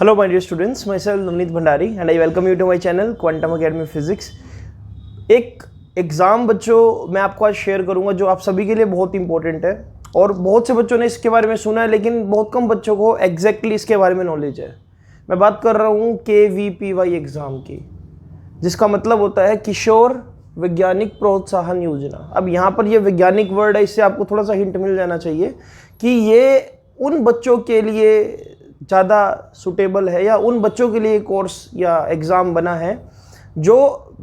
Hello my dear students, myself Navneet Bhandari and I welcome you to my channel Quantum Academy Physics। एक exam बच्चों मैं आपको आज share करूंगा जो आप सभी के लिए बहुत इंपॉर्टेंट है और बहुत से बच्चों ने इसके बारे में सुना है लेकिन बहुत कम बच्चों को एग्जैक्टली इसके बारे में नॉलेज है। मैं बात कर रहा हूँ KVPY एग्ज़ाम की, जिसका मतलब होता है किशोर वैज्ञानिक प्रोत्साहन योजना। अब यहाँ पर ये वैज्ञानिक वर्ड है, इससे आपको थोड़ा सा हिंट मिल जाना चाहिए कि ये उन बच्चों के लिए ज़्यादा सुटेबल है या उन बच्चों के लिए कोर्स या एग्ज़ाम बना है जो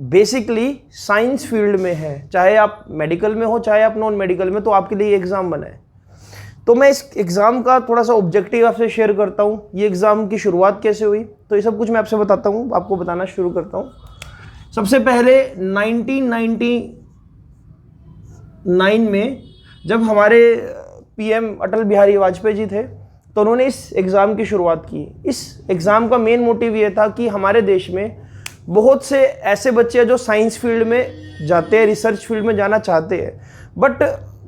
बेसिकली साइंस फील्ड में है। चाहे आप मेडिकल में हो चाहे आप नॉन मेडिकल में, तो आपके लिए एग्ज़ाम बना है। तो मैं इस एग्ज़ाम का थोड़ा सा ऑब्जेक्टिव आपसे शेयर करता हूँ। ये एग्ज़ाम की शुरुआत कैसे हुई तो ये सब कुछ मैं आपसे बताता हूँ, आपको बताना शुरू करता हूँ। सबसे पहले 1999 में जब हमारे PM अटल बिहारी वाजपेयी जी थे तो उन्होंने इस एग्ज़ाम की शुरुआत की। इस एग्ज़ाम का मेन मोटिव ये था कि हमारे देश में बहुत से ऐसे बच्चे हैं जो साइंस फील्ड में जाते हैं, रिसर्च फील्ड में जाना चाहते हैं, बट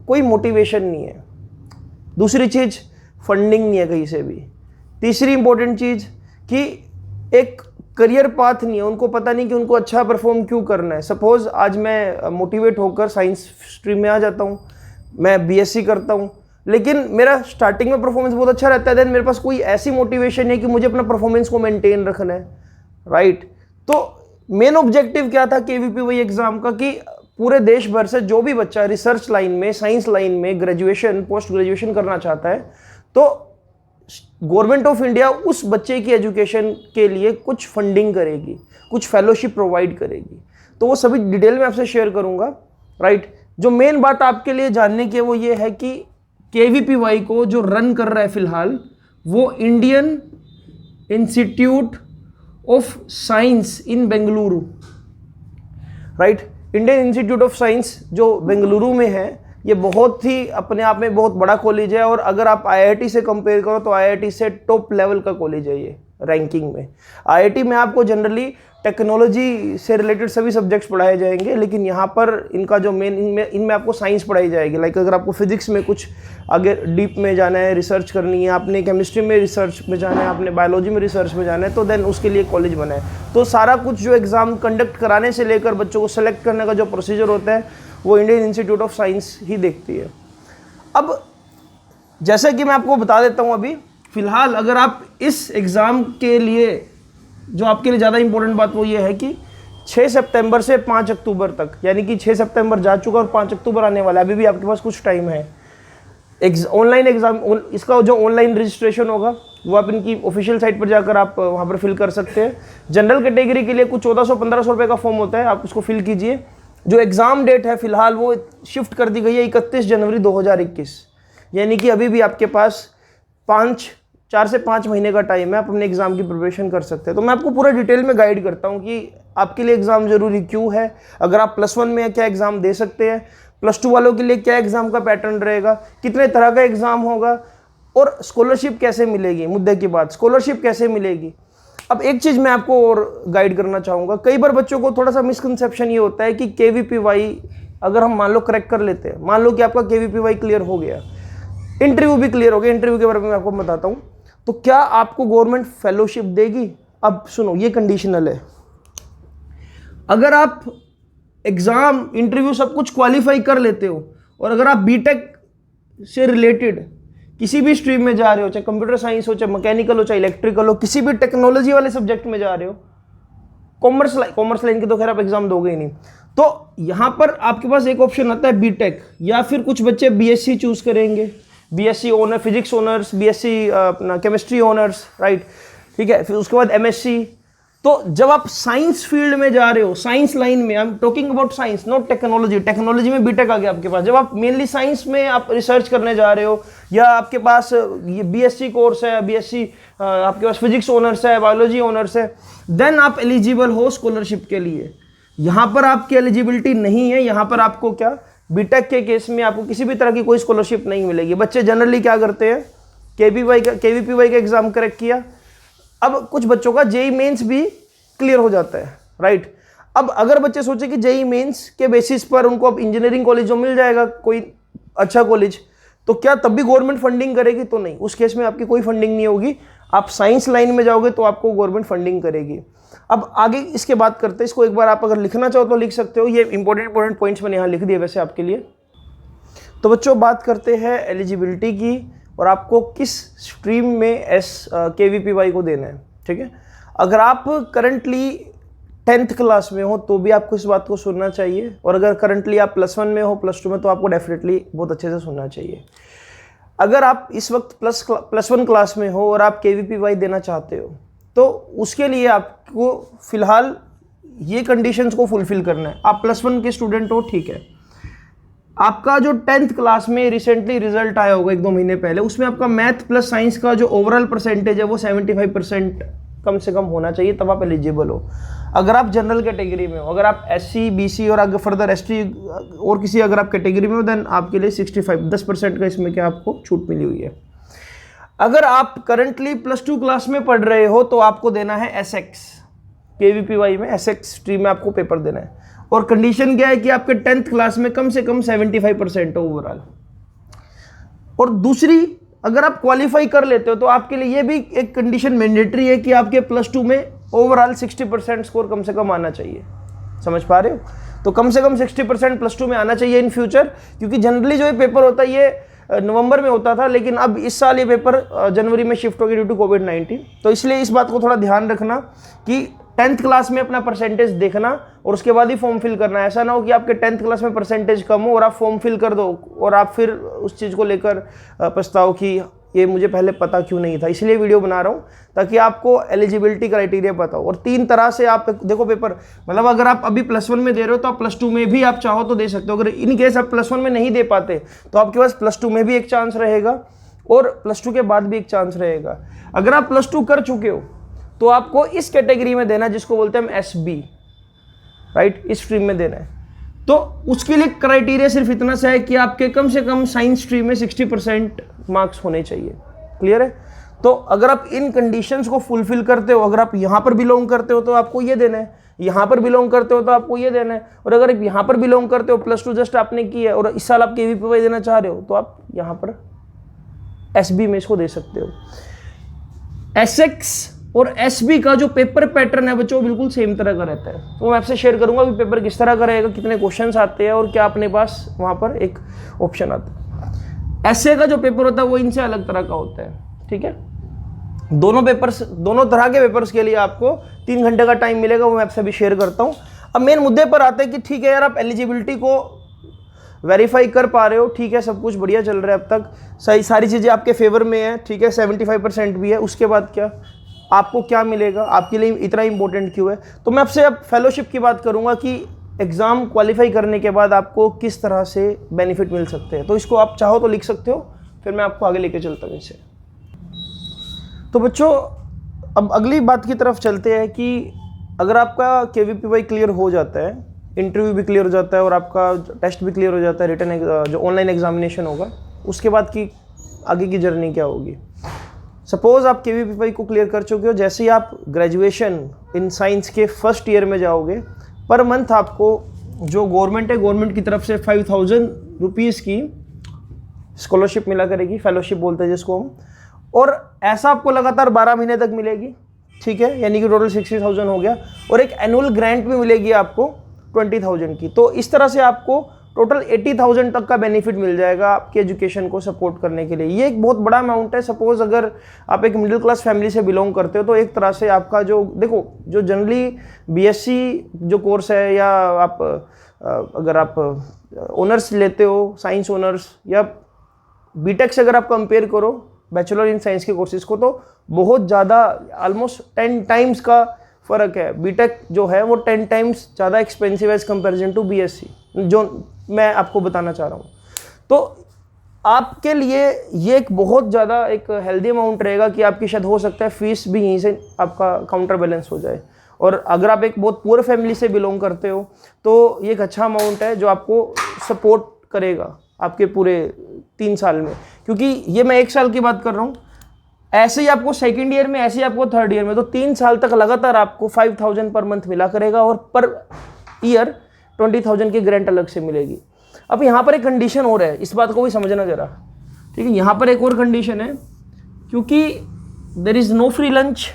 कोई मोटिवेशन नहीं है। दूसरी चीज़ फंडिंग नहीं है कहीं से भी। तीसरी इंपॉर्टेंट चीज़ कि एक करियर पाथ नहीं है, उनको पता नहीं कि उनको अच्छा परफॉर्म क्यों करना है। सपोज़ आज मैं मोटिवेट होकर साइंस स्ट्रीम में आ जाता हूँ, मैं BSc करता हूँ, लेकिन मेरा स्टार्टिंग में परफॉर्मेंस बहुत अच्छा रहता है, देन मेरे पास कोई ऐसी मोटिवेशन है कि मुझे अपना परफॉर्मेंस को मेंटेन रखना है, राइट। तो मेन ऑब्जेक्टिव क्या था KVPY एग्जाम का कि पूरे देश भर से जो भी बच्चा रिसर्च लाइन में, साइंस लाइन में ग्रेजुएशन, पोस्ट ग्रेजुएशन करना चाहता है तो गवर्नमेंट ऑफ इंडिया उस बच्चे की एजुकेशन के लिए कुछ फंडिंग करेगी, कुछ फेलोशिप प्रोवाइड करेगी। तो वो सभी डिटेल में आपसे शेयर करूंगा, राइट। जो मेन बात आपके लिए जानने की है वो ये है कि KVPY को जो रन कर रहा है फिलहाल वो Indian institute of science in Bengaluru, right. Indian institute of science जो बेंगलुरु में है, ये बहुत ही अपने आप में बहुत बड़ा कॉलेज है और अगर आप IIT से कंपेयर करो तो IIT से टॉप लेवल का कॉलेज है ये रैंकिंग में। IIT में आपको जनरली टेक्नोलॉजी से रिलेटेड सभी सब्जेक्ट्स पढ़ाए जाएंगे, लेकिन यहाँ पर इनका जो मेन इनमें आपको साइंस पढ़ाई जाएगी। लाइक अगर आपको फिजिक्स में कुछ आगे डीप में जाना है, रिसर्च करनी है, आपने केमिस्ट्री में रिसर्च में जाना है, आपने बायोलॉजी में रिसर्च में जाना है, तो देन उसके लिए कॉलेज बना है। तो सारा कुछ जो एग्ज़ाम कंडक्ट कराने से लेकर बच्चों को सेलेक्ट करने का जो प्रोसीजर होता है वो इंडियन इंस्टीट्यूट ऑफ साइंस ही देखती है। अब जैसे कि मैं आपको बता देता हूँ, अभी फ़िलहाल अगर आप इस एग्ज़ाम के लिए जो आपके लिए ज़्यादा इंपॉर्टेंट बात वो ये है कि 6 सितंबर से 5 अक्टूबर तक, यानी कि 6 सितंबर जा चुका और 5 अक्टूबर आने वाला है, अभी भी आपके पास कुछ टाइम है। ऑनलाइन एग्ज़ाम, इसका जो ऑनलाइन रजिस्ट्रेशन होगा वो आप इनकी ऑफिशियल साइट पर जाकर आप वहाँ पर फिल कर सकते हैं। जनरल कैटेगरी के लिए कुछ 1400-1500 रुपये का फॉर्म होता है, आप उसको फिल कीजिए। जो एग्ज़ाम डेट है फ़िलहाल वो शिफ्ट कर दी गई है 31 जनवरी 2021, यानी कि अभी भी आपके पास 4 से 5 महीने का टाइम है, आप अपने एग्ज़ाम की प्रिपरेशन कर सकते हैं। तो मैं आपको पूरा डिटेल में गाइड करता हूँ कि आपके लिए एग्ज़ाम ज़रूरी क्यों है, अगर आप +1 में क्या एग्ज़ाम दे सकते हैं, +2 वालों के लिए क्या एग्ज़ाम का पैटर्न रहेगा, कितने तरह का एग्ज़ाम होगा और स्कॉलरशिप कैसे मिलेगी। मुद्दे की बात, स्कॉलरशिप कैसे मिलेगी। अब एक चीज़ मैं आपको और गाइड करना चाहूँगा, कई बार बच्चों को थोड़ा सा मिसकंसेप्शन ये होता है कि KVPY अगर हम मान लो क्रैक कर लेते हैं, मान लो कि आपका KVPY क्लियर हो गया, इंटरव्यू भी क्लियर हो गया, इंटरव्यू के बारे में मैं आपको बताता हूँ, तो क्या आपको गवर्नमेंट फेलोशिप देगी। अब सुनो, ये कंडीशनल है। अगर आप एग्ज़ाम, इंटरव्यू सब कुछ क्वालिफाई कर लेते हो और अगर आप बीटेक से रिलेटेड किसी भी स्ट्रीम में जा रहे हो, चाहे कंप्यूटर साइंस हो, चाहे मैकेनिकल हो, चाहे इलेक्ट्रिकल हो, किसी भी टेक्नोलॉजी वाले सब्जेक्ट में जा रहे हो, कॉमर्स लाइन की तो खैर आप एग्जाम दोगे ही नहीं, तो यहाँ पर आपके पास एक ऑप्शन आता है बीटेक, या फिर कुछ बच्चे BSc चूज करेंगे, BSc honour physics honours, BSc अपना केमिस्ट्री ऑनर्स, राइट, ठीक है। फिर उसके बाद MSc। तो जब आप साइंस फील्ड में जा रहे हो, साइंस लाइन में, I am talking about science not technology, technology में बीटेक आ गया आपके पास। जब आप मेनली साइंस में आप रिसर्च करने जा रहे हो या आपके पास ये BSc कोर्स है, BSc आपके पास फिजिक्स ऑनर्स है, बायोलॉजी ऑनर्स है, देन आप एलिजिबल हो स्कॉलरशिप के लिए। यहाँ पर आपकी एलिजिबिलिटी नहीं है, यहाँ पर आपको क्या, बीटेक के केस में आपको किसी भी तरह की कोई स्कॉलरशिप नहीं मिलेगी। बच्चे जनरली क्या करते हैं, KVPY का एग्जाम करेक्ट किया, अब कुछ बच्चों का JEE मेंस भी क्लियर हो जाता है, राइट। अब अगर बच्चे सोचे कि JEE मेंस के बेसिस पर उनको अब इंजीनियरिंग कॉलेज जो मिल जाएगा, कोई अच्छा कॉलेज, तो क्या तब भी गवर्नमेंट फंडिंग करेगी? तो नहीं, उस केस में आपकी कोई फंडिंग नहीं होगी। आप साइंस लाइन में जाओगे तो आपको गवर्नमेंट फंडिंग करेगी। अब आगे इसके बात करते हैं, इसको एक बार आप अगर लिखना चाहो तो लिख सकते हो, ये इंपॉर्टेंट पॉइंट्स मैंने यहाँ लिख दिए वैसे आपके लिए। तो बच्चों बात करते हैं एलिजिबिलिटी की और आपको किस स्ट्रीम में KVPY को देना है, ठीक है। अगर आप करंटली 10th क्लास में हो तो भी आपको इस बात को सुनना चाहिए, और अगर करंटली आप +1 में हो, +2 में, तो आपको डेफिनेटली बहुत अच्छे से सुनना चाहिए। अगर आप इस वक्त +1 क्लास में हो और आप KVPY देना चाहते हो तो उसके लिए आपको फिलहाल ये कंडीशंस को फुलफिल करना है। आप +1 के स्टूडेंट हो, ठीक है, आपका जो 10th क्लास में रिसेंटली रिजल्ट आया होगा 1-2 महीने पहले, उसमें आपका मैथ प्लस साइंस का जो ओवरऑल परसेंटेज है वो 75% कम से कम होना चाहिए, तब आप एलिजिबल हो। अगर आप जनरल कैटेगरी में हो, अगर आप SC BC और आगे फर्दर ST और किसी अगर आप कैटेगरी में हो, देन आपके लिए 10% का इसमें क्या आपको छूट मिली हुई है। अगर आप करंटली +2 क्लास में पढ़ रहे हो तो आपको देना है SX, KVPY में SX स्ट्रीम में आपको पेपर देना है, और कंडीशन क्या है कि आपके 10th क्लास में कम से कम 75% हो ओवरऑल। और दूसरी, अगर आप क्वालिफाई कर लेते हो तो आपके लिए ये भी एक कंडीशन मैंडेटरी है कि आपके +2 में ओवरऑल 60% स्कोर कम से कम आना चाहिए। समझ पा रहे हो? तो कम से कम 60% +2 में आना चाहिए इन फ्यूचर, क्योंकि जनरली जो ये पेपर होता है ये नवंबर में होता था, लेकिन अब इस साल ये पेपर जनवरी में शिफ्ट हो गया ड्यू टू कोविड-19। तो इसलिए इस बात को थोड़ा ध्यान रखना कि 10th क्लास में अपना परसेंटेज देखना और उसके बाद ही फॉर्म फिल करना। ऐसा ना हो कि आपके 10th क्लास में परसेंटेज कम हो और आप फॉर्म फिल कर दो और आप फिर उस चीज़ को लेकर पछताओ कि ये मुझे पहले पता क्यों नहीं था। इसलिए वीडियो बना रहा हूँ ताकि आपको एलिजिबिलिटी क्राइटेरिया पता हो। और 3 तरह से आप देखो पेपर, मतलब अगर आप अभी +1 में दे रहे हो तो आप +2 में भी आप चाहो तो दे सकते हो। अगर इन केस आप +1 में नहीं दे पाते तो आपके पास +2 में भी एक चांस रहेगा और +2 के बाद भी एक चांस रहेगा। अगर आप +2 कर चुके हो तो आपको इस कैटेगरी में देना जिसको बोलते हैं हम SB, राइट, इस स्ट्रीम में देना है। तो उसके लिए क्राइटेरिया सिर्फ इतना सा है कि आपके कम से कम साइंस स्ट्रीम में 60% मार्क्स होने चाहिए। क्लियर है? तो अगर आप इन कंडीशंस को फुलफिल करते हो, अगर आप यहाँ पर बिलोंग करते हो तो आपको ये देना है, यहाँ पर बिलोंग करते हो तो आपको ये देना है, और अगर यहाँ पर बिलोंग करते हो +2 जस्ट आपने की है और इस साल आप KVPY देना चाह रहे हो तो आप यहाँ पर SB में इसको दे सकते हो। SX और SB का जो पेपर पैटर्न है बच्चों बिल्कुल सेम तरह का रहता है। तो मैं आपसे शेयर करूंगा कि पेपर किस तरह का रहेगा, कितने क्वेश्चंस आते हैं और क्या अपने पास वहां पर एक ऑप्शन आता है। ऐसे का जो पेपर होता है वो इनसे अलग तरह का होता है, ठीक है। दोनों तरह के पेपर्स के लिए आपको 3 घंटे का टाइम मिलेगा, वो मैं आपसे अभी शेयर करता हूँ। अब मेन मुद्दे पर आते हैं कि ठीक है यार, आप एलिजिबिलिटी को वेरीफाई कर पा रहे हो, ठीक है, सब कुछ बढ़िया चल रहा है अब तक, सही सारी चीज़ें आपके फेवर में है, ठीक है, 75% भी है, उसके बाद क्या आपको क्या मिलेगा, आपके लिए इतना इंपॉर्टेंट क्यों है। तो मैं आपसे अब फेलोशिप की बात करूंगा कि एग्ज़ाम क्वालिफाई करने के बाद आपको किस तरह से बेनिफिट मिल सकते हैं। तो इसको आप चाहो तो लिख सकते हो, फिर मैं आपको आगे लेके चलता हूँ इससे। तो बच्चों अब अगली बात की तरफ चलते हैं कि अगर आपका KVPY क्लियर हो जाता है, इंटरव्यू भी क्लियर हो जाता है और आपका टेस्ट भी क्लियर हो जाता है, रिटन जो ऑनलाइन एग्जामिनेशन होगा, उसके बाद की आगे की जर्नी क्या होगी। सपोज आप KVPY को क्लियर कर चुके हो, जैसे ही आप ग्रेजुएशन इन साइंस के फर्स्ट ईयर में जाओगे, पर मंथ आपको जो गवर्नमेंट है, गवर्नमेंट की तरफ से 5000 रुपीज़ की स्कॉलरशिप मिला करेगी, फेलोशिप बोलते हैं जिसको हम, और ऐसा आपको लगातार 12 महीने तक मिलेगी, ठीक है, यानी कि टोटल 60,000 हो गया, और एक एनुअल ग्रांट भी मिलेगी आपको 20,000 की। तो इस तरह से आपको टोटल 80,000 तक का बेनिफिट मिल जाएगा आपके एजुकेशन को सपोर्ट करने के लिए। ये एक बहुत बड़ा अमाउंट है। सपोज अगर आप एक मिडिल क्लास फैमिली से बिलोंग करते हो तो एक तरह से आपका जो देखो जो जनरली BSc जो कोर्स है, या आप अगर आप ऑनर्स लेते हो साइंस ऑनर्स, या BTech से अगर आप कंपेयर करो बैचलर इन साइंस के कोर्सेज को, तो बहुत ज़्यादा ऑलमोस्ट 10 टाइम्स का फ़र्क है। BTech जो है वो 10 टाइम्स ज़्यादा एक्सपेंसिव है एज कंपेरिजन टू BSc, जो मैं आपको बताना चाह रहा हूँ। तो आपके लिए ये एक बहुत ज़्यादा एक हेल्दी अमाउंट रहेगा कि आपकी शायद हो सकता है फीस भी यहीं से आपका काउंटर बैलेंस हो जाए। और अगर आप एक बहुत पुअर फैमिली से बिलोंग करते हो तो ये एक अच्छा अमाउंट है जो आपको सपोर्ट करेगा आपके पूरे 3 साल में, क्योंकि ये मैं 1 साल की बात कर रहा हूँ, ऐसे ही आपको सेकेंड ईयर में, ऐसे ही आपको थर्ड ईयर में, तो 3 साल तक लगातार आपको 5000 पर मंथ मिला करेगा और पर ईयर 20,000 की ग्रांट अलग से मिलेगी। अब यहाँ पर एक कंडीशन और है, इस बात को भी समझना जरा, ठीक है। यहाँ पर एक और कंडीशन है, क्योंकि there is no free lunch.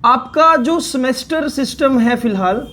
आपका जो सेमेस्टर सिस्टम है फिलहाल,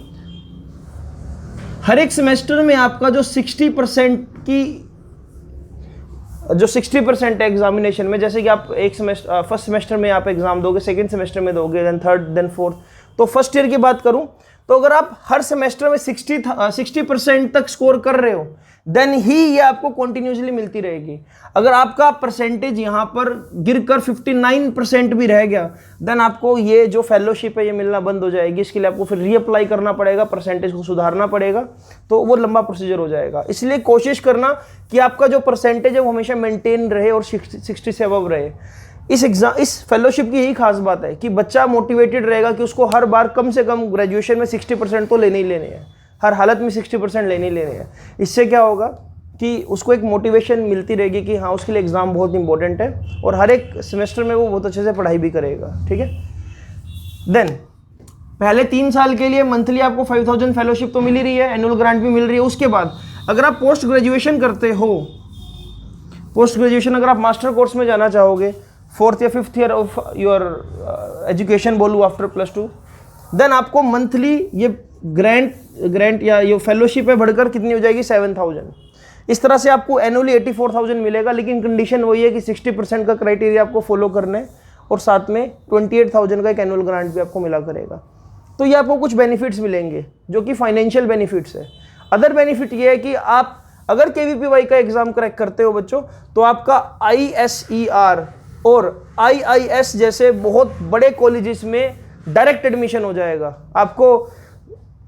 हर एक सेमेस्टर में आपका जो 60% है एग्जामिनेशन में, जैसे कि आप एक सेमेस्टर फर्स्ट सेमेस्टर में आप एग्जाम दोगे, सेकंड सेमेस्टर में दोगे, देन थर्ड, देन फोर्थ। तो फर्स्ट ईयर की बात करूं तो अगर आप हर सेमेस्टर में 60% तक स्कोर कर रहे हो, देन ही ये आपको कंटिन्यूसली मिलती रहेगी। अगर आपका परसेंटेज यहाँ पर गिरकर 59% भी रह गया, देन आपको ये जो फेलोशिप है ये मिलना बंद हो जाएगी। इसके लिए आपको फिर रीअप्लाई करना पड़ेगा, परसेंटेज को सुधारना पड़ेगा, तो वो लंबा प्रोसीजर हो जाएगा। इसलिए कोशिश करना कि आपका जो परसेंटेज है वो हमेशा मेंटेन रहे और 60 से अबव रहे। इस फेलोशिप की यही खास बात है कि बच्चा मोटिवेटेड रहेगा कि उसको हर बार कम से कम ग्रेजुएशन में 60% तो लेने ही लेने हैं, हर हालत में 60% लेने ही लेने हैं। इससे क्या होगा कि उसको एक मोटिवेशन मिलती रहेगी कि हाँ उसके लिए एग्ज़ाम बहुत इंपॉर्टेंट है, और हर एक सेमेस्टर में वो बहुत अच्छे से पढ़ाई भी करेगा। ठीक है, देन पहले 3 साल के लिए मंथली आपको 5000 फेलोशिप तो मिल ही रही है, एनुअल ग्रांट भी मिल रही है। उसके बाद अगर आप पोस्ट ग्रेजुएशन करते हो, पोस्ट ग्रेजुएशन अगर आप मास्टर कोर्स में जाना चाहोगे, 4th या 5th year of your education बोलूँ आफ्टर +2, देन आपको मंथली ये ग्रांट या ये फेलोशिप है बढ़कर कितनी हो जाएगी, 7000। इस तरह से आपको एनुअली 84,000 मिलेगा, लेकिन कंडीशन वही है कि 60% का क्राइटेरिया आपको फॉलो करना है, और साथ में 28,000 का एक एनुअल ग्रांट भी आपको मिला करेगा। तो ये आपको कुछ बेनिफिट्स मिलेंगे जो कि फाइनेंशियल बेनिफिट्स है। अदर बेनिफिट ये है कि आप अगर KVPY का एग्जाम क्रैक करते हो बच्चों, तो आपका ISER और IIS जैसे बहुत बड़े कॉलेजेस में डायरेक्ट एडमिशन हो जाएगा। आपको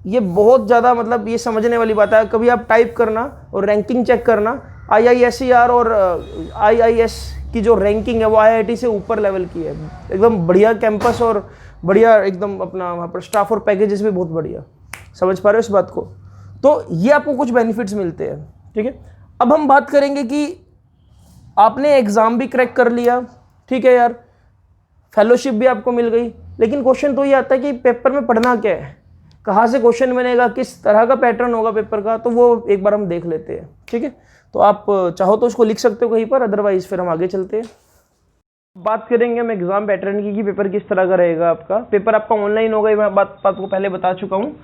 ये बहुत ज़्यादा मतलब ये समझने वाली बात है, कभी आप टाइप करना और रैंकिंग चेक करना, IISER और IIS की जो रैंकिंग है वो IIT से ऊपर लेवल की है। एकदम बढ़िया कैंपस और बढ़िया एकदम अपना वहाँ पर स्टाफ और पैकेजेस भी बहुत बढ़िया। समझ पा रहे हो इस बात को? तो ये आपको कुछ बेनिफिट्स मिलते हैं। ठीक है, अब हम बात करेंगे कि आपने एग्ज़ाम भी क्रैक कर लिया, ठीक है यार, फेलोशिप भी आपको मिल गई, लेकिन क्वेश्चन तो ये आता है कि पेपर में पढ़ना क्या है, कहाँ से क्वेश्चन बनेगा, किस तरह का पैटर्न होगा पेपर का, तो वो एक बार हम देख लेते हैं। ठीक है, तो आप चाहो तो उसको लिख सकते हो कहीं पर, अदरवाइज फिर हम आगे चलते हैं। बात करेंगे हम एग्जाम पैटर्न की कि पेपर किस तरह का रहेगा। आपका पेपर आपका ऑनलाइन होगा, मैं बात को पहले बता चुका हूँ।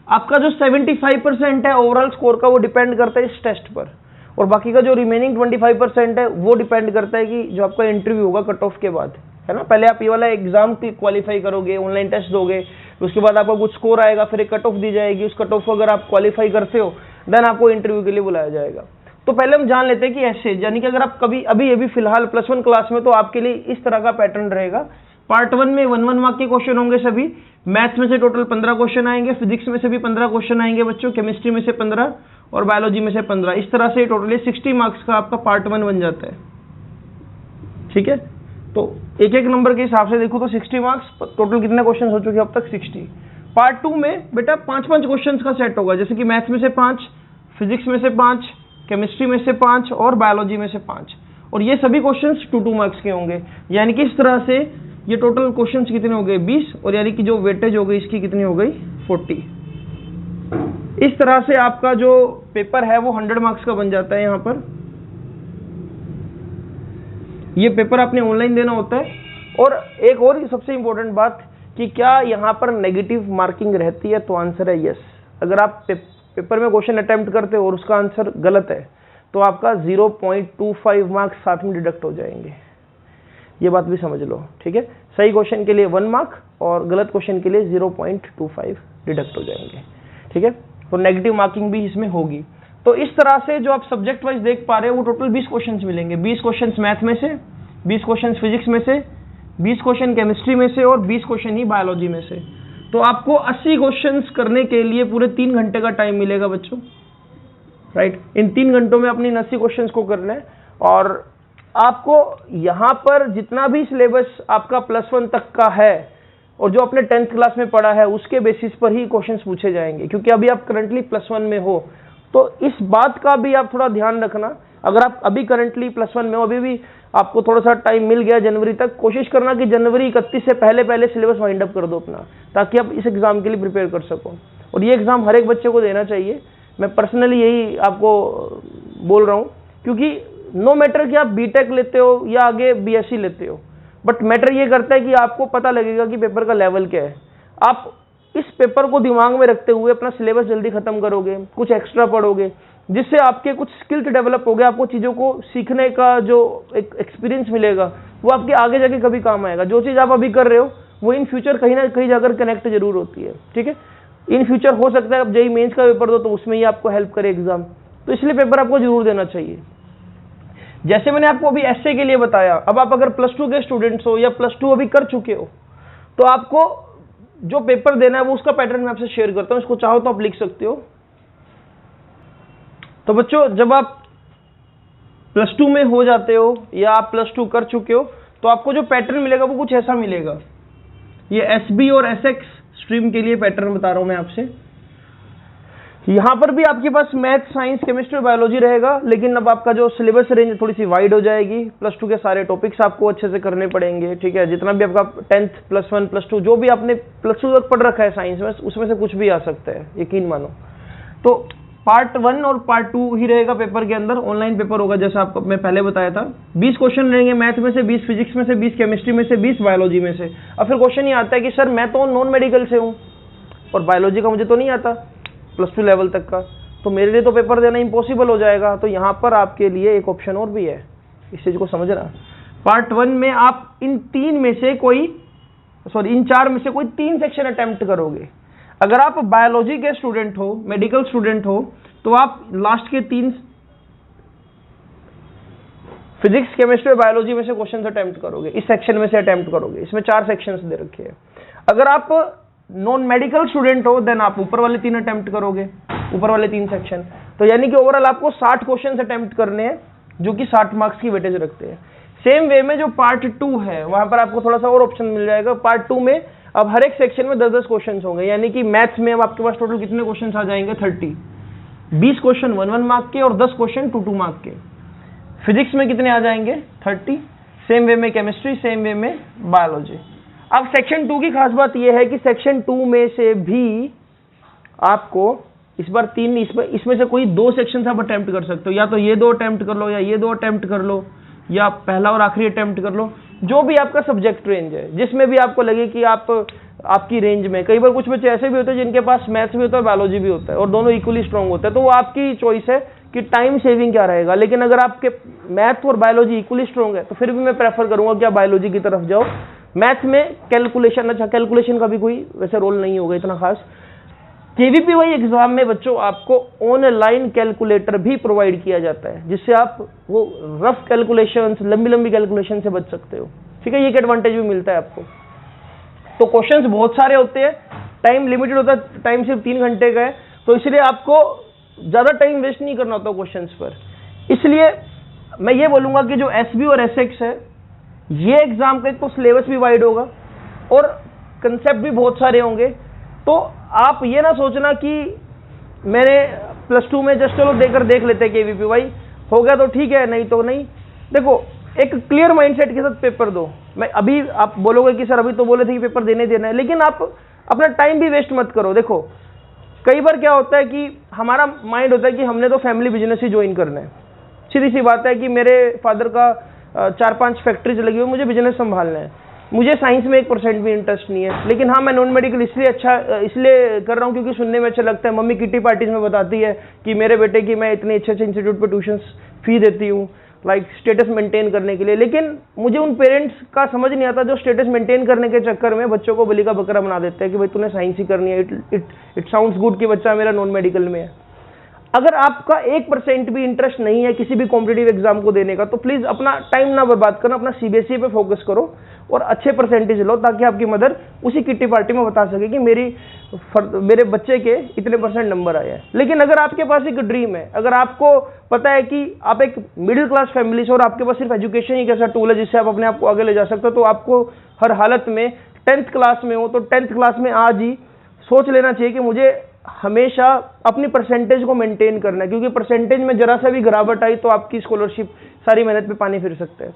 आपका जो 75% है ओवरऑल स्कोर का, वो डिपेंड करता है इस टेस्ट पर, और बाकी का जो रिमेनिंग 25% है वो डिपेंड करता है कि जो आपका इंटरव्यू होगा कट ऑफ के बाद, है ना। पहले आप ये वाला एग्जाम क्वालिफाई करोगे, ऑनलाइन टेस्ट दोगे, उसके बाद आपका कुछ स्कोर आएगा, फिर एक कट ऑफ दी जाएगी। उस कट ऑफ को अगर आप क्वालिफाई करते हो, देन आपको इंटरव्यू के लिए बुलाया जाएगा। तो पहले हम जान लेते हैं कि ऐसे, यानी कि अगर आप कभी अभी फिलहाल +1 क्लास में, तो आपके लिए इस तरह का पैटर्न रहेगा। पार्ट 1 में 1 मार्क के क्वेश्चन होंगे सभी। मैथ्स में से टोटल 15 क्वेश्चन आएंगे, फिजिक्स में से भी 15 क्वेश्चन आएंगे बच्चों, केमिस्ट्री में से 15 और बायोलॉजी में से 15। इस तरह से टोटली 60 मार्क्स का आपका पार्ट 1 बन जाता है। ठीक है, तो एक एक नंबर के हिसाब से देखो तो 60 मार्क्स, टोटल कितने क्वेश्चन हो चुके हैं अब तक, 60। पार्ट 2 में बेटा 5-5 क्वेश्चन का सेट होगा, जैसे कि मैथ्स में से 5, फिजिक्स में से 5, केमिस्ट्री में से 5 और बायोलॉजी में से 5, और ये सभी क्वेश्चंस 2-2 मार्क्स के होंगे। यानी कि इस तरह से ये टोटल क्वेश्चंस कितने हो गए, 20, और यानी कि जो वेटेज हो गई इसकी कितनी हो गई, 40। इस तरह से आपका जो पेपर है वो 100 मार्क्स का बन जाता है। यहाँ पर ये पेपर आपने ऑनलाइन देना होता है। और एक और सबसे इंपॉर्टेंट बात कि क्या यहाँ पर नेगेटिव मार्किंग रहती है, तो आंसर है यस। अगर आप पेपर में क्वेश्चन अटेम्प्ट करते हो और उसका आंसर गलत है, तो आपका 0.25 मार्क्स साथ में डिडक्ट हो जाएंगे। ये बात भी समझ लो। ठीक है, सही क्वेश्चन के लिए 1 मार्क और गलत क्वेश्चन के लिए 0.25 डिडक्ट हो जाएंगे। ठीक है, तो नेगेटिव मार्किंग भी इसमें होगी। तो इस तरह से जो आप सब्जेक्ट वाइज देख पा रहे हो, वो टोटल 20 क्वेश्चंस मिलेंगे। 20 क्वेश्चंस मैथ में से, 20 क्वेश्चंस फिजिक्स में से, 20 क्वेश्चन केमिस्ट्री में से और 20 क्वेश्चन ही बायोलॉजी में से। तो आपको 80 क्वेश्चंस करने के लिए पूरे 3 घंटे का टाइम मिलेगा बच्चों। राइट, इन 3 घंटों में अपनी 80 क्वेश्चंस को करना है। और आपको यहाँ पर जितना भी सिलेबस आपका +1 तक का है और जो आपने 10th क्लास में पढ़ा है, उसके बेसिस पर ही क्वेश्चंस पूछे जाएंगे, क्योंकि अभी आप करंटली +1 में हो। तो इस बात का भी आप थोड़ा ध्यान रखना। अगर आप अभी करंटली +1 में हो, अभी भी आपको थोड़ा सा टाइम मिल गया जनवरी तक, कोशिश करना कि जनवरी 31 से पहले सिलेबस वाइंड अप कर दो अपना, ताकि आप इस एग्जाम के लिए प्रिपेयर कर सको। और ये एग्जाम हर एक बच्चे को देना चाहिए। मैं पर्सनली यही आपको बोल रहा हूँ, क्योंकि नो मैटर कि आप बीटेक लेते हो या आगे बीएससी लेते हो, बट मैटर ये करता है कि आपको पता लगेगा कि पेपर का लेवल क्या है। आप इस पेपर को दिमाग में रखते हुए अपना सिलेबस जल्दी खत्म करोगे, कुछ एक्स्ट्रा पढ़ोगे, जिससे आपके कुछ स्किल्स डेवलप हो गए, आपको चीज़ों को सीखने का जो एक एक्सपीरियंस मिलेगा वो आपके आगे जाके कभी काम आएगा। जो चीज़ आप अभी कर रहे हो वो इन फ्यूचर कहीं ना कहीं जाकर कनेक्ट जरूर होती है, ठीक है। इन फ्यूचर हो सकता है आप जेईई मेंस का पेपर दो तो उसमें ही आपको हेल्प करे एग्जाम, तो इसलिए पेपर आपको जरूर देना चाहिए। जैसे मैंने आपको अभी एसए के लिए बताया, अब आप अगर +2 के स्टूडेंट्स हो या +2 अभी कर चुके हो तो आपको जो पेपर देना है वो उसका पैटर्न मैं आपसे शेयर करता हूं, इसको चाहो तो आप लिख सकते हो। तो बच्चों जब आप +2 में हो जाते हो या आप +2 कर चुके हो तो आपको जो पैटर्न मिलेगा वो कुछ ऐसा मिलेगा। ये एसबी और एसएक्स स्ट्रीम के लिए पैटर्न बता रहा हूं मैं आपसे। यहां पर भी आपके पास मैथ, साइंस, केमिस्ट्री और बायोलॉजी रहेगा, लेकिन अब आपका जो सिलेबस रेंज थोड़ी सी वाइड हो जाएगी। +2 के सारे टॉपिक्स आपको अच्छे से करने पड़ेंगे, ठीक है। जितना भी आपका 10th +1 +2 जो भी आपने +2 तक पढ़ रखा है साइंस में, उसमें से कुछ भी आ सकता है, यकीन मानो। तो पार्ट 1 और पार्ट 2 ही रहेगा पेपर के अंदर। ऑनलाइन पेपर होगा जैसा आपको मैं पहले बताया था। 20 क्वेश्चन रहेंगे मैथ में से, 20 फिजिक्स में से, 20 केमिस्ट्री में से, 20 बायोलॉजी में से। अब फिर क्वेश्चन ये आता है कि सर मैं तो नॉन मेडिकल से हूँ और बायोलॉजी का मुझे तो नहीं आता +2 लेवल तक का, तो मेरे लिए तो पेपर देना इम्पॉसिबल हो जाएगा। तो यहाँ पर आपके लिए एक ऑप्शन और भी है, इस चीज को समझना। पार्ट 1 में आप इन 4 में से कोई 3 सेक्शन अटेम्प्ट करोगे। अगर आप बायोलॉजी के स्टूडेंट हो, मेडिकल स्टूडेंट हो, तो आप लास्ट के 3 फिजिक्स, केमिस्ट्री और बायोलॉजी में से क्वेश्चन अटेम्प्ट करोगे, इस सेक्शन में से अटेम्प्ट करोगे। इसमें 4 सेक्शंस दे रखे हैं। अगर आप नॉन मेडिकल स्टूडेंट हो देन आप ऊपर वाले 3 अटेम्प्ट करोगे, ऊपर वाले 3 सेक्शन। तो यानी कि ओवरऑल आपको 60 क्वेश्चन अटेम्प्ट करने हैं, जो कि 60 मार्क्स की वेटेज रखते हैं। सेम वे में जो पार्ट 2 है वहां पर आपको थोड़ा सा और ऑप्शन मिल जाएगा। पार्ट 2 में अब हर एक सेक्शन में 10-10 क्वेश्चन होंगे, यानी कि मैथ्स में अब आपके पास टोटल कितने क्वेश्चन आ जाएंगे? 30। 20 क्वेश्चन 1-1 मार्क के और 10 क्वेश्चन 2-2 मार्क के। फिजिक्स में कितने आ जाएंगे? 30। सेम वे में केमिस्ट्री, सेम वे में बायोलॉजी। अब सेक्शन 2 की खास बात यह है कि सेक्शन 2 में से भी आपको इस बार 3, इसमें से कोई 2 सेक्शन आप अटेम्प्ट कर सकते हो। या तो ये 2 अटेम्प्ट कर लो, या ये 2 अटेम्प्ट कर लो, या पहला और आखिरी अटेम्प्ट कर लो, जो भी आपका सब्जेक्ट रेंज है, जिसमें भी आपको लगे कि आपकी रेंज में। कई बार कुछ बच्चे ऐसे भी होते हैं जिनके पास मैथ्स भी होता है, बायोलॉजी भी होता है, और दोनों इक्वली स्ट्रांग होते हैं, तो वो आपकी चॉइस है कि टाइम सेविंग क्या रहेगा। लेकिन अगर आपके मैथ और बायोलॉजी इक्वली स्ट्रांग है तो फिर भी मैं प्रेफर करूंगा कि आप बायोलॉजी की तरफ जाओ। मैथ में कैलकुलेशन, अच्छा कैलकुलेशन का भी कोई वैसे रोल नहीं होगा इतना खास। केवीपीवाई एग्जाम में बच्चों आपको ऑनलाइन कैलकुलेटर भी प्रोवाइड किया जाता है, जिससे आप वो रफ कैलकुलेशंस, लंबी कैलकुलेशन से बच सकते हो, ठीक है। ये एक एडवांटेज भी मिलता है आपको। तो क्वेश्चंस बहुत सारे होते हैं, टाइम लिमिटेड होता है, टाइम सिर्फ 3 घंटे का है, तो इसलिए आपको ज्यादा टाइम वेस्ट नहीं करना होता क्वेश्चंस पर। इसलिए मैं ये बोलूंगा कि जो एसबी और एसएक्स है, ये एग्जाम का एक तो सिलेबस भी वाइड होगा और कंसेप्ट भी बहुत सारे होंगे। तो आप ये ना सोचना कि मैंने +2 में जस्ट चलो देकर देख लेते हैं केवीपीवाई, हो गया तो ठीक है, नहीं तो नहीं। देखो एक क्लियर माइंडसेट के साथ पेपर दो। मैं अभी आप बोलोगे कि सर अभी तो बोले थे कि पेपर देने देना है, लेकिन आप अपना टाइम भी वेस्ट मत करो। देखो कई बार क्या होता है कि हमारा माइंड होता है कि हमने तो फैमिली बिजनेस ही ज्वाइन करना है। सीधी सी बात है कि मेरे फादर का 4-5 फैक्ट्रीज लगी हुई, मुझे बिजनेस संभालना है, मुझे साइंस में 1% भी इंटरेस्ट नहीं है। लेकिन हाँ मैं नॉन मेडिकल इसलिए कर रहा हूँ क्योंकि सुनने में अच्छा लगता है। मम्मी किटी पार्टीज में बताती है कि मेरे बेटे की मैं इतने अच्छे इंस्टीट्यूट पर ट्यूशन फी देती हूँ, लाइक स्टेटस मेंटेन करने के लिए। लेकिन मुझे उन पेरेंट्स का समझ नहीं आता जो स्टेटस मेंटेन करने के चक्कर में बच्चों को बलि का बकरा बना देते हैं कि भाई तूने साइंस ही करनी है, इट साउंड्स गुड कि बच्चा मेरा नॉन मेडिकल में है। अगर आपका 1% भी इंटरेस्ट नहीं है किसी भी कॉम्पिटिटिव एग्जाम को देने का, तो प्लीज अपना टाइम ना बर्बाद करना, अपना सीबीएसई पे फोकस करो और अच्छे परसेंटेज लो, ताकि आपकी मदर उसी किट्टी पार्टी में बता सके कि मेरे बच्चे के इतने % नंबर आए हैं। लेकिन अगर आपके पास एक ड्रीम है, अगर आपको पता है कि आप एक मिडिल क्लास फैमिली से और आपके पास सिर्फ एजुकेशन ही एक ऐसा टूल है जिससे आप अपने आप को आगे ले जा सकते हो, तो आपको हर हालत में 10th क्लास में हो तो 10th क्लास में आज ही सोच लेना चाहिए कि मुझे हमेशा अपनी परसेंटेज को मेंटेन करना है, क्योंकि परसेंटेज में जरा सा भी गिरावट आई तो आपकी स्कॉलरशिप सारी मेहनत पे पानी फिर सकते हैं,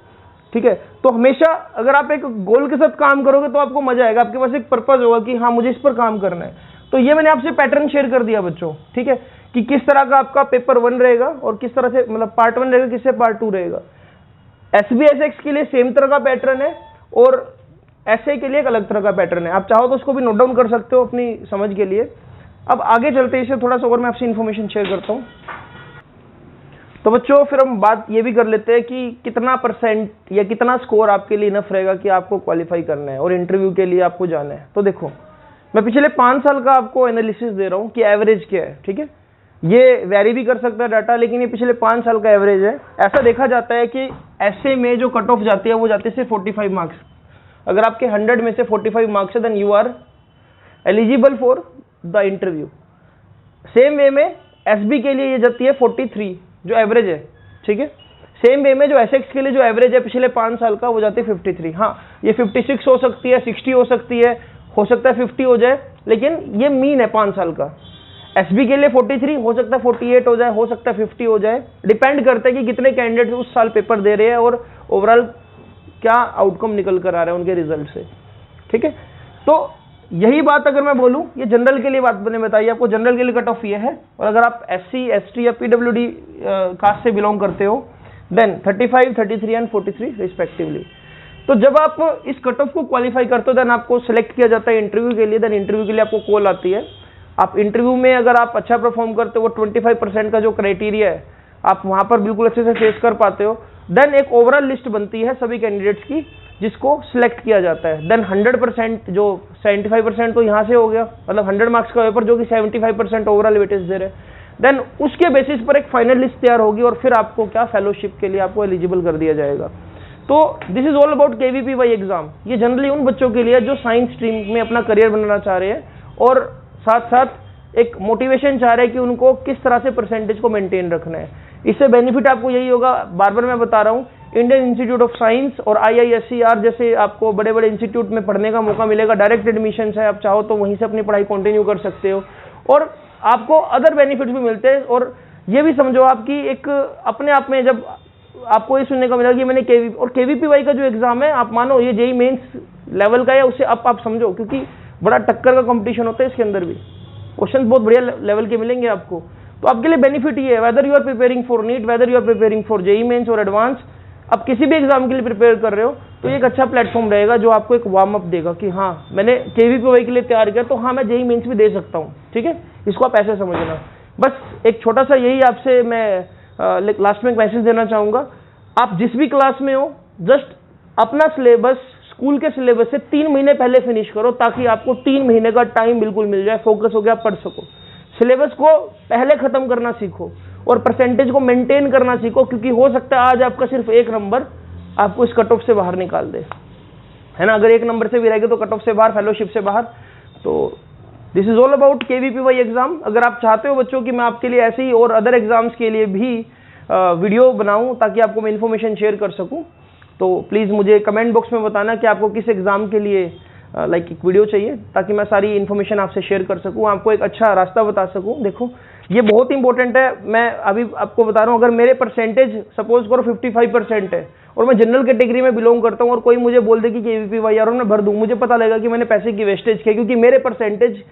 ठीक है। तो हमेशा अगर आप एक गोल के साथ काम करोगे तो आपको मजा आएगा, आपके पास एक पर्पज होगा कि हाँ मुझे इस पर काम करना है। तो ये मैंने आपसे पैटर्न शेयर कर दिया बच्चों, ठीक है, कि किस तरह का आपका पेपर 1 रहेगा और किस तरह से, मतलब पार्ट 1 रहेगा, किससे पार्ट 2 रहेगा। SBSX के लिए सेम तरह का पैटर्न है और SA के लिए एक अलग तरह का पैटर्न है। आप चाहो तो उसको भी नोट डाउन कर सकते हो अपनी समझ के लिए। अब आगे चलते हैं, इसे थोड़ा सा और मैं आपसे इन्फॉर्मेशन शेयर करता हूँ। तो बच्चों फिर हम बात ये भी कर लेते हैं कि कितना % या कितना स्कोर आपके लिए इनफ रहेगा कि आपको क्वालिफाई करना है और इंटरव्यू के लिए आपको जाना है। तो देखो, मैं पिछले 5 साल का आपको एनालिसिस दे रहा हूँ कि एवरेज क्या है, ठीक है। ये वेरी भी कर सकता है डाटा, लेकिन ये पिछले 5 साल का एवरेज है। ऐसा देखा जाता है कि ऐसे में जो कट ऑफ जाती है वो जाती है सिर्फ 45 मार्क्स। अगर आपके 100 में से 45 मार्क्स है then you are eligible for the interview. Same way में SB के लिए ये जाती है 43 जो एवरेज है, ठीक है। सेम वे में जो SX के लिए जो एवरेज है पिछले 5 साल का वो जाती है 53। हाँ, ये 56 हो सकती है, 60 हो सकती है, हो सकता है 50 हो जाए, लेकिन ये मीन है 5 साल का। SB के लिए 43 हो सकता है, 48 हो जाए, हो सकता है 50 हो जाए, डिपेंड करता है कि कितने कैंडिडेट उस साल पेपर दे रहे हैं और ओवरऑल क्या आउटकम निकल कर आ रहा है उनके रिजल्ट से, ठीक है। तो यही बात अगर मैं बोलूं, ये जनरल के लिए बात मैंने बताई आपको, जनरल के लिए कट ऑफ ये है। और अगर आप SC, ST या PWD कास्ट से बिलोंग करते हो देन 35, 33 एंड 43 रिस्पेक्टिवली। तो जब आप इस कट ऑफ को क्वालिफाई करते हो देन आपको सिलेक्ट किया जाता है इंटरव्यू के लिए। देन इंटरव्यू के लिए आपको कॉल आती है। आप इंटरव्यू में अगर आप अच्छा परफॉर्म करते हो, वो 25% का जो क्राइटेरिया है आप वहां पर बिल्कुल अच्छे से फेस कर पाते हो, देन एक ओवरऑल लिस्ट बनती है सभी कैंडिडेट्स की जिसको सिलेक्ट किया जाता है। देन 100% जो 75% तो यहाँ से हो गया, मतलब 100 मार्क्स का पेपर जो कि 75% ओवरऑल वेटेज दे रहे हैं। देन उसके बेसिस पर एक फाइनल लिस्ट तैयार होगी और फिर आपको क्या फेलोशिप के लिए आपको एलिजिबल कर दिया जाएगा। तो this is all about KVPY exam. ये जनरली उन बच्चों के लिए जो साइंस स्ट्रीम में अपना करियर बनाना चाह रहे हैं और साथ साथ एक मोटिवेशन चाह रहे हैं कि उनको किस तरह से परसेंटेज को मेंटेन रखना है। इससे बेनिफिट आपको यही होगा, बार बार मैं बता रहा हूँ, इंडियन इंस्टीट्यूट ऑफ साइंस और IISER जैसे आपको बड़े बड़े इंस्टीट्यूट में पढ़ने का मौका मिलेगा। डायरेक्ट एडमिशन है, आप चाहो तो वहीं से अपनी पढ़ाई कंटिन्यू कर सकते हो और आपको अदर बेनिफिट्स भी मिलते हैं। और ये भी समझो आपकी एक अपने आप में, जब आपको ये सुनने का मिला कि मैंने KVPY का जो एग्जाम है, आप मानो ये JEE मेंस लेवल का है, उससे आप समझो, क्योंकि बड़ा टक्कर का कंपटीशन होता है इसके अंदर भी, क्वेश्चन बहुत बढ़िया लेवल के मिलेंगे आपको। तो आपके लिए बेनिफिट ये है, whether you are preparing for NEET, whether you are preparing for JEE mains और एडवांस, आप किसी भी एग्जाम के लिए प्रिपेयर कर रहे हो तो ये एक अच्छा प्लेटफॉर्म रहेगा जो आपको एक वार्म अप देगा कि हाँ मैंने KVPY के लिए तैयार किया तो हाँ मैं JEE मेंस भी दे सकता हूँ, ठीक है। इसको आप ऐसे समझना। बस एक छोटा सा यही आपसे मैं लास्ट में एक मैसेज देना चाहूँगा, आप जिस भी क्लास में हो जस्ट अपना सिलेबस स्कूल के सिलेबस से 3 महीने पहले फिनिश करो ताकि आपको 3 महीने का टाइम बिल्कुल मिल जाए, फोकस हो गया, पढ़ सको। सिलेबस को पहले खत्म करना सीखो और परसेंटेज को मेंटेन करना सीखो, क्योंकि हो सकता है आज आपका सिर्फ 1 नंबर आपको इस कट ऑफ से बाहर निकाल दे, है ना। अगर 1 नंबर से भी रहेगा तो कट ऑफ से बाहर, फेलोशिप से बाहर। तो this is all about KVPY exam. अगर आप चाहते हो बच्चों कि मैं आपके लिए ऐसे ही और अदर एग्जाम्स के लिए भी वीडियो बनाऊं ताकि आपको मैं इन्फॉर्मेशन शेयर कर सकूं, तो प्लीज़ मुझे कमेंट बॉक्स में बताना कि आपको किस एग्जाम के लिए एक वीडियो चाहिए ताकि मैं सारी इन्फॉर्मेशन आपसे शेयर कर सकूं, आपको एक अच्छा रास्ता बता सकूं। देखो ये बहुत इंपॉर्टेंट है, मैं अभी आपको बता रहा हूं, अगर मेरे परसेंटेज सपोज करो 55% है और मैं जनरल कैटेगरी में बिलोंग करता हूं और कोई मुझे बोल दे कि KVPY और मैं भर दूं, मुझे पता लगेगा कि मैंने पैसे की वेस्टेज की, क्योंकि मेरे परसेंटेज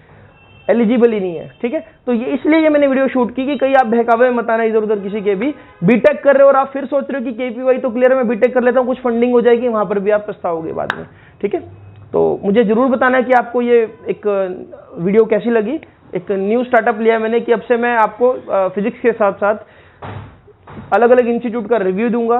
एलिजिबल ही नहीं है, ठीक है। तो ये इसलिए ये मैंने वीडियो शूट की कि कहीं आप बहकावे में मत आना इधर उधर किसी के भी। बीटेक कर रहे हो और आप फिर सोच रहे हो कि KVPY तो क्लियर है, मैं बीटेक कर लेता हूँ, कुछ फंडिंग हो जाएगी, वहां पर भी आप पछताओगे बाद में, ठीक है। तो मुझे जरूर बताना है कि आपको ये एक वीडियो कैसी लगी। एक न्यू स्टार्टअप लिया मैंने कि अब से मैं आपको फिजिक्स के साथ साथ अलग अलग इंस्टीट्यूट का रिव्यू दूंगा,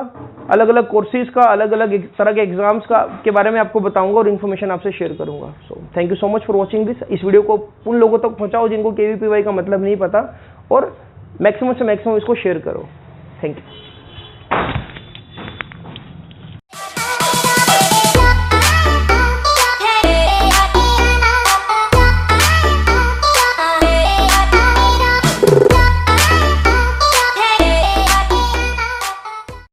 अलग अलग कोर्सेज का, अलग अलग तरह के एग्जाम्स का के बारे में आपको बताऊंगा और इन्फॉर्मेशन आपसे शेयर करूंगा। So thank you so much for watching this. इस वीडियो को उन लोगों तक पहुंचाओ जिनको KVPY का मतलब नहीं पता और मैक्सिमम से मैक्सिमम इसको शेयर करो। Thank you.